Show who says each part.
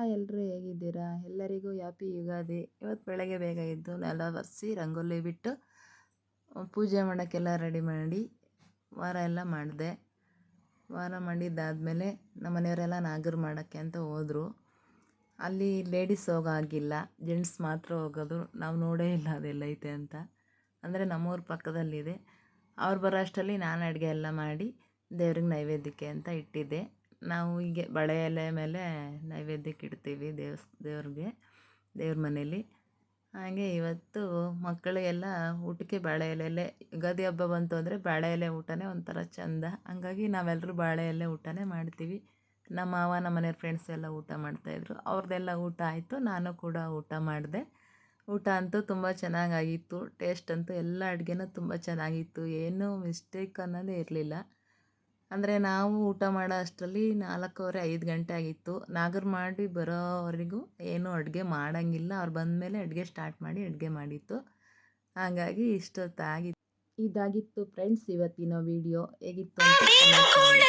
Speaker 1: Hi ಎಲ್ಲರೂ ಹೇಗಿದ್ದೀರಾ? ಎಲ್ಲರಿಗೂ ಹ್ಯಾಪಿ ಯುಗಾದಿ. ಇವತ್ತು ಬೆಳಗ್ಗೆ ಬೇಗ ಎದ್ದು ನೆಲ ಒರೆಸಿ ರಂಗೋಲಿ ಬಿಟ್ಟು ಪೂಜೆ ಮಾಡೋಕ್ಕೆಲ್ಲ ರೆಡಿ ಮಾಡಿ ವಾರ ಎಲ್ಲ ಮಾಡಿದೆ. ವಾರ ಮಾಡಿದ್ದಾದಮೇಲೆ ನಮ್ಮ ಮನೆಯವರೆಲ್ಲ ನಾಗರ ಮಾಡೋಕ್ಕೆ ಅಂತ ಹೋದರು. ಅಲ್ಲಿ ಲೇಡೀಸ್ ಹೋಗೋಗಿಲ್ಲ, ಜೆಂಟ್ಸ್ ಮಾತ್ರ ಹೋಗೋದು. ನಾವು ನೋಡೇ ಇಲ್ಲ ಅದೆಲ್ಲೈತೆ ಅಂತ. ಅಂದರೆ ನಮ್ಮೂರ ಪಕ್ಕದಲ್ಲಿದೆ. ಅವ್ರು ಬರೋ ಅಷ್ಟರಲ್ಲಿ ನಾನು ಅಡುಗೆ ಎಲ್ಲ ಮಾಡಿ ದೇವ್ರಿಗೆ ನೈವೇದ್ಯಕ್ಕೆ ಅಂತ ಇಟ್ಟಿದ್ದೆ. ನಾವು ಹೀಗೆ ಬಳೆ ಎಲೆ ಮೇಲೆ ನೈವೇದ್ಯಕ್ಕೆ ಇಡ್ತೀವಿ ದೇವ್ರಿಗೆ, ದೇವ್ರ ಮನೇಲಿ. ಹಾಗೆ ಇವತ್ತು ಮಕ್ಕಳಿಗೆಲ್ಲ ಊಟಕ್ಕೆ ಬಾಳೆ ಎಲೆಯಲ್ಲೇ, ಯುಗಾದಿ ಹಬ್ಬ ಬಂತು ಅಂದರೆ ಬಾಳೆ ಎಲೆ ಊಟನೇ ಒಂಥರ ಚೆಂದ. ಹಂಗಾಗಿ ನಾವೆಲ್ಲರೂ ಬಾಳೆ ಎಲೆ ಊಟನೇ ಮಾಡ್ತೀವಿ. ನಮ್ಮ ಮಾವ, ನಮ್ಮ ಮನೆಯವ್ರ ಫ್ರೆಂಡ್ಸ್ ಎಲ್ಲ ಊಟ ಮಾಡ್ತಾಯಿದ್ರು. ಅವ್ರದ್ದೆಲ್ಲ ಊಟ ಆಯಿತು, ನಾನು ಕೂಡ ಊಟ ಮಾಡಿದೆ. ಊಟ ಅಂತೂ ತುಂಬ ಚೆನ್ನಾಗಾಗಿತ್ತು. ಟೇಸ್ಟ್ ಅಂತೂ ಎಲ್ಲ ಅಡುಗೆನೂ ತುಂಬ ಚೆನ್ನಾಗಿತ್ತು. ಏನೂ ಮಿಸ್ಟೇಕ್ ಅನ್ನೋದೇ ಇರಲಿಲ್ಲ. ಅಂದರೆ ನಾವು ಊಟ ಮಾಡೋ ಅಷ್ಟರಲ್ಲಿ 4:15 5 ಗಂಟೆ ಆಗಿತ್ತು. ನಾಗರ ಮಾಡಿ ಬರೋವರೆಗೂ ಏನೂ ಅಡುಗೆ ಮಾಡೋಂಗಿಲ್ಲ. ಅವ್ರು ಬಂದಮೇಲೆ ಅಡುಗೆ ಸ್ಟಾರ್ಟ್ ಮಾಡಿ ಅಡುಗೆ ಮಾಡಿತ್ತು. ಹಾಗಾಗಿ ಇಷ್ಟೊತ್ತಾಗಿತ್ತು. ಇದಾಗಿತ್ತು ಫ್ರೆಂಡ್ಸ್ ಇವತ್ತಿನ ವಿಡಿಯೋ. ಹೇಗಿತ್ತು ಅಂತ ಕಮೆಂಟ್ ಮಾಡಿ.